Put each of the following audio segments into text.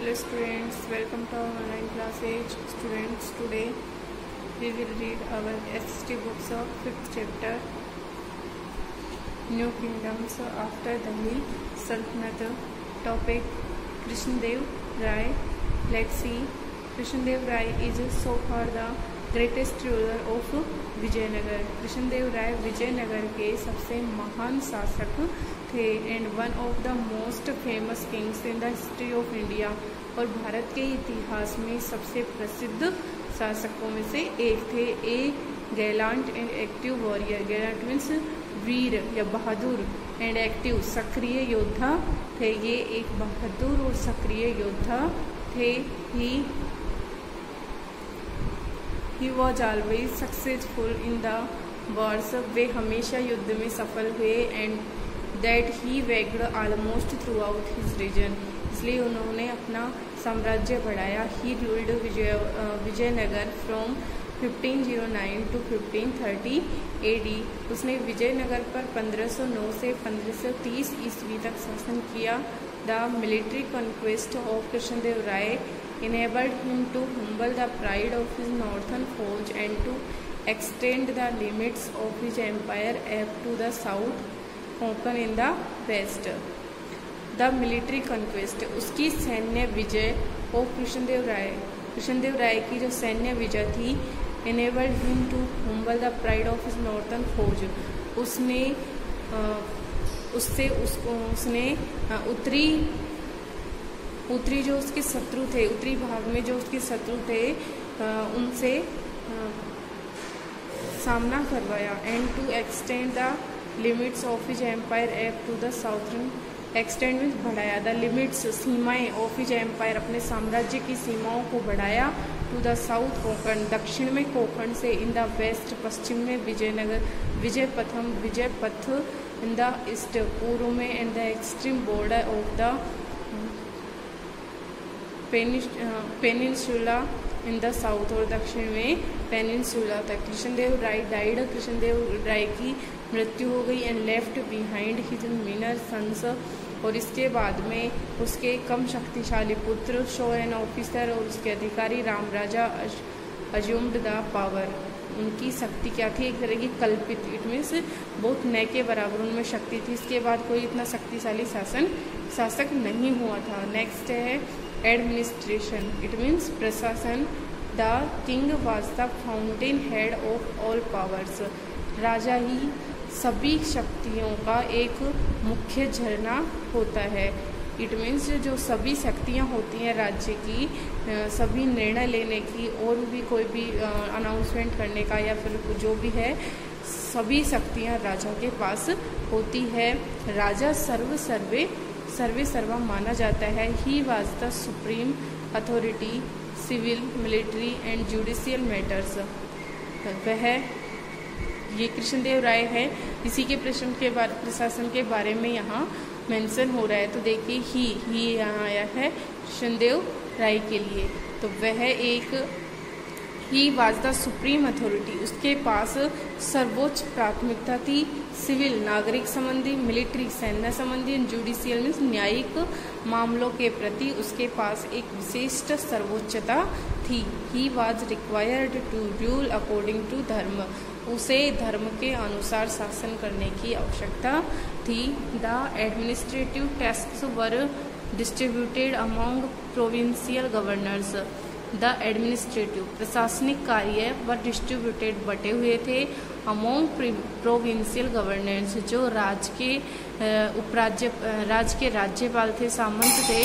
Hello students, welcome to our online classes. Students, today we will read our SST books of 5th chapter, New Kingdoms after Delhi Sultanate. Topic: Krishnadev Rai. Let's see. Krishnadev Rai is so far the greatest ruler of Vijayanagar. Krishnadeva राय विजयनगर के सबसे महान शासक थे and one of the most famous kings in the history of India, और भारत के इतिहास में सबसे प्रसिद्ध शासकों में से एक थे. A gallant and active warrior. Gallant means वीर या बहादुर, एंड एक्टिव सक्रिय योद्धा थे. ये एक बहादुर और सक्रिय योद्धा थे. He was always successful in the wars. वे हमेशा युद्ध में सफल हुए. And that he waged almost throughout his region. इसलिए उन्होंने अपना साम्राज्य बढ़ाया. He ruled Vijayanagar from 1509 to 1530 AD. उसने विजयनगर पर 1509 से 1530 ईस्वी तक शासन किया. The military conquest of Krishnadeva Raya enabled him to humble the pride of his northern foes and to extend the limits of his empire up to the south, Konkan in the west. The military conquest, उसकी सैन्य विजय of Krishnadeva Raya की जो सैन्य विजय थी, enabled him to humble the pride of his northern foes. उसने उत्तरी जो उसके शत्रु थे, उत्तरी भाग में जो उसके शत्रु थे, उनसे सामना करवाया. And to extend the limits of his empire up to the southern. Extend means बढ़ाया. द लिमिट्स सीमाएं ऑफ हिज एम्पायर अपने साम्राज्य की सीमाओं को बढ़ाया. टू द साउथ कोंकण, दक्षिण में कोंकण से. इन द वेस्ट, पश्चिम में विजयनगर, विजय पथ. इन द ईस्ट, पूर्व में. And the extreme border of the peninsula in the south, और दक्षिण में पेनिनसुला तक. कृष्णदेव राय डाइड. कृष्णदेव राय की मृत्यु हो गई. And left behind his minor sons, और इसके बाद में उसके कम शक्तिशाली पुत्र शो एन ऑफिसर, और उसके अधिकारी राम राजा अज्यूम्ड द पावर. उनकी शक्ति क्या थी? एक तरह की कल्पित. इट मीन्स बहुत नए के बराबर उनमें शक्ति थी. इसके बाद कोई इतना शक्तिशाली शासक नहीं हुआ था. नेक्स्ट है एडमिनिस्ट्रेशन. इट मीन्स प्रशासन. The king was the fountainhead of all powers. राजा ही सभी शक्तियों का एक मुख्य झरना होता है. इट मीन्स जो सभी शक्तियाँ होती हैं राज्य की, सभी निर्णय लेने की, और भी कोई भी अनाउंसमेंट करने का, या फिर जो भी है, सभी शक्तियाँ राजा के पास होती है. राजा सर्वे सर्वा माना जाता है. He was the supreme authority civil, military and judicial matters. वह ये कृष्णदेव राय है. इसी के प्रशासन के बारे में यहाँ मेंशन हो रहा है. तो देखिए ही यहाँ आया है कृष्णदेव राय के लिए. तो वह एक ही वॉज द सुप्रीम अथॉरिटी. उसके पास सर्वोच्च प्राथमिकता थी. सिविल नागरिक संबंधी, मिलिट्री सैन्य संबंधी, जुडिशियल मीन्स न्यायिक मामलों के प्रति उसके पास एक विशिष्ट सर्वोच्चता थी. He was required to rule according to dharma. उसे धर्म के अनुसार शासन करने की आवश्यकता थी. The administrative tasks were distributed among provincial governors. The administrative प्रशासनिक कार्य व डिस्ट्रीब्यूटेड बटे हुए थे. अमोंग प्रोविंशियल गवर्नर्स, जो राज्य के राज्यपाल थे, सामंत थे,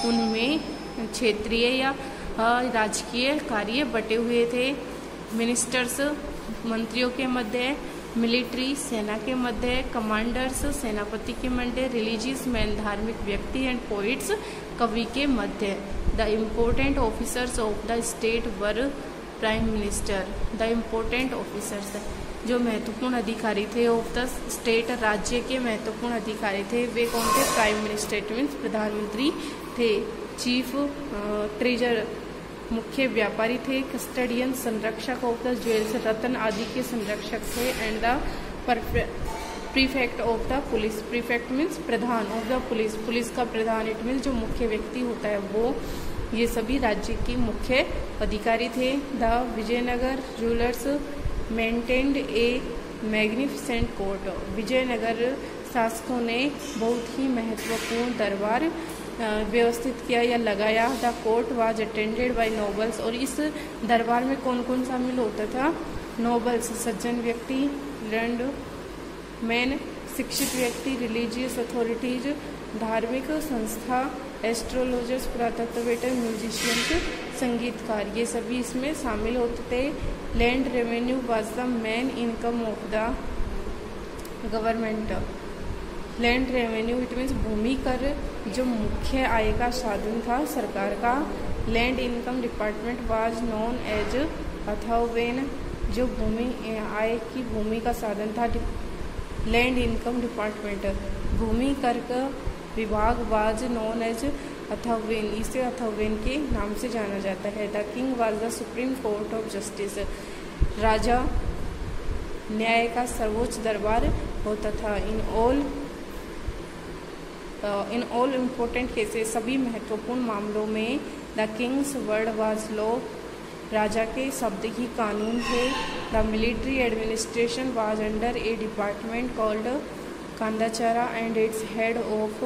उनमें क्षेत्रीय या राजकीय कार्य बटे हुए थे. मिनिस्टर्स मंत्रियों के मध्य, मिलिट्री सेना के मध्य, कमांडर्स सेनापति के मध्य, रिलीजियस मैन धार्मिक व्यक्ति, एंड पोइट्स कवि के मध्य. The important officers of the state were prime minister. The important officers, जो महत्वपूर्ण अधिकारी थे ऑफ द स्टेट, राज्य के महत्वपूर्ण अधिकारी थे, वे कौन थे? प्राइम मिनिस्टर मीन्स प्रधानमंत्री थे. चीफ ट्रेजर मुख्य व्यापारी थे. कस्टडियन संरक्षक ऑफ द ज्वेल्स, रत्न आदि के संरक्षक थे. And the prefect of the police, prefect means Pradhan, of the police, police का प्रधान, इट मीन्स जो मुख्य व्यक्ति होता है वो, ये सभी राज्य की मुख्य अधिकारी थे। The Vijayanagar rulers maintained a magnificent court, Vijayanagar शासकों ने बहुत ही महत्वपूर्ण दरबार व्यवस्थित किया या लगाया। The court was attended by nobles, और इस दरबार में कौन कौन शामिल होता था? नोबल्स सज्जन व्यक्ति, लर्नड मैन शिक्षित व्यक्ति, रिलीजियस अथॉरिटीज धार्मिक संस्था, एस्ट्रोलॉजर्स पुरातत्ववेत्ता, म्यूजिशियंस संगीतकार, ये सभी इसमें शामिल होते थे। Land revenue was the main income of the government, land revenue it means भूमि कर जो मुख्य आय का साधन था सरकार का। Land income department was known as अथर्वेन, जो भूमि आय की भूमि का साधन था लैंड इनकम डिपार्टमेंट। भूमि कर का विभाग वाज नोन एज अथर्वेन, इसे अथर्वेन के नाम से जाना जाता है। The king was the supreme court of justice, राजा न्याय का सर्वोच्च दरबार होता था। इन ऑल इम्पोर्टेंट केसेस, सभी महत्वपूर्ण मामलों में the king's word was law, राजा के शब्द ही कानून थे। The military administration was under a department called Kandachara and its head of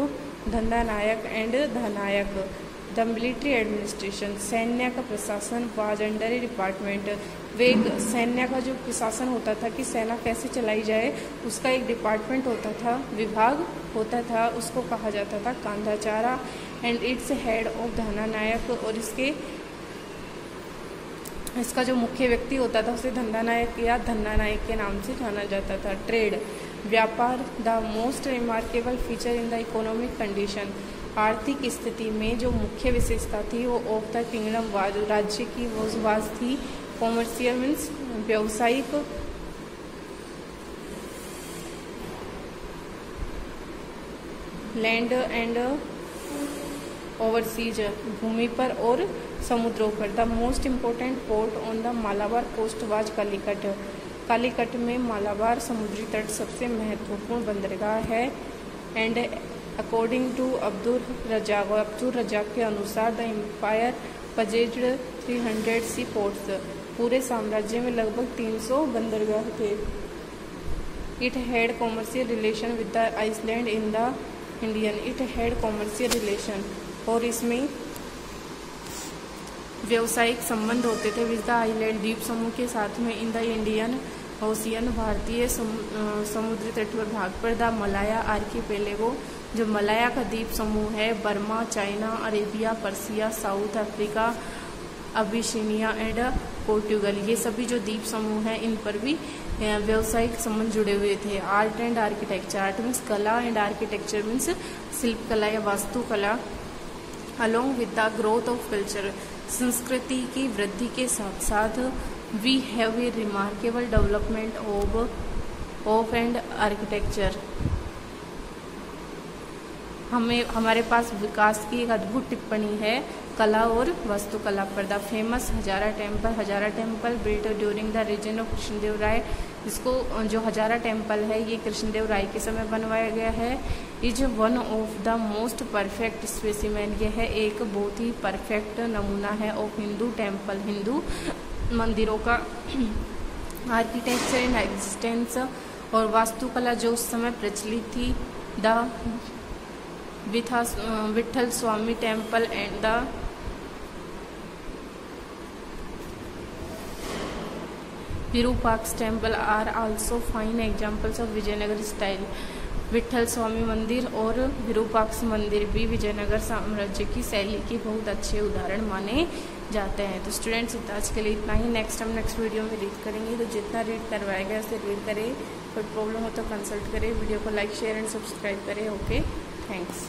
Dandanayaka and Dhannayaka. The military administration, सैन्य का प्रशासन वाज अंडर ए डिपार्टमेंट, वे सैन्य का जो प्रशासन होता था कि सेना कैसे चलाई जाए, उसका एक डिपार्टमेंट होता था, विभाग होता था, उसको कहा जाता था कांदाचारा। एंड इट्स हेड ऑफ धनानायक, और इसका जो मुख्य व्यक्ति होता था उसे धंदानायक या धन्नानायक के नाम से जाना जाता था। ट्रेड, व्यापार, the most remarkable feature in the economic condition, आर्थिक स्थिति में जो मुख्य विशेषता थी वो ऑफ द किंगडम वाज, राज्य की वो वाज थी। कॉमर्शियल मीन्स व्यावसायिक, लैंड एंड ओवरसीज, भूमि पर और समुद्रों पर। The most important port on the Malabar coast was Calicut, Calicut में मालाबार समुद्री तट सबसे महत्वपूर्ण बंदरगाह है। And according to Abdul Razzaq के अनुसार the empire possessed 300 sea ports, पूरे साम्राज्य में लगभग 300 बंदरगाह थे। It had commercial relation with the island in the Indian, it had commercial relation, और इसमें व्यावसायिक संबंध होते थे विद द आइलैंड, द्वीप समूह के साथ में। इन द इंडियन ओशियन, भारतीय समुद्री तटीय भाग पर। द मलाया आर्कीपेलेगो, जो मलाया का द्वीप समूह है, Burma, China, Arabia, Persia, south Africa, Abyssinia and Portugal, ये सभी जो द्वीप समूह हैं इन पर भी व्यावसायिक संबंध जुड़े हुए थे। Art and architecture, art means कला एंड आर्किटेक्चर मीन्स शिल्प कला या वास्तुकला। Along with the growth of culture, संस्कृति की वृद्धि के साथ साथ we have a remarkable development of and architecture, हमारे पास विकास की एक अद्भुत टिप्पणी है कला और वास्तुकला पर। The famous Hazara temple built during the region of Krishnadeva Raya, इसको जो हजारा टेम्पल है ये कृष्णदेव राय के समय बनवाया गया है। Is one of the most perfect specimen, यह है एक बहुत ही परफेक्ट नमूना है ऑफ हिंदू टेम्पल, हिंदू मंदिरों का। आर्किटेक्चर इन एग्जिस्टेंस, और वास्तुकला जो उस समय प्रचलित थी। The Vitthal Swami temple and the Virupaksha temple are also fine examples of Vijayanagar style. Vitthal Swami मंदिर और विरूपाक्ष मंदिर भी विजयनगर साम्राज्य की शैली के बहुत अच्छे उदाहरण माने जाते हैं। तो स्टूडेंट्स आज के लिए इतना ही। नेक्स्ट वीडियो में रीड करेंगे, तो जितना रीड करवाया गया उसे रीड करें। कोई प्रॉब्लम हो तो कंसल्ट करें। वीडियो को लाइक शेयर एंड सब्सक्राइब करें। Okay, thanks.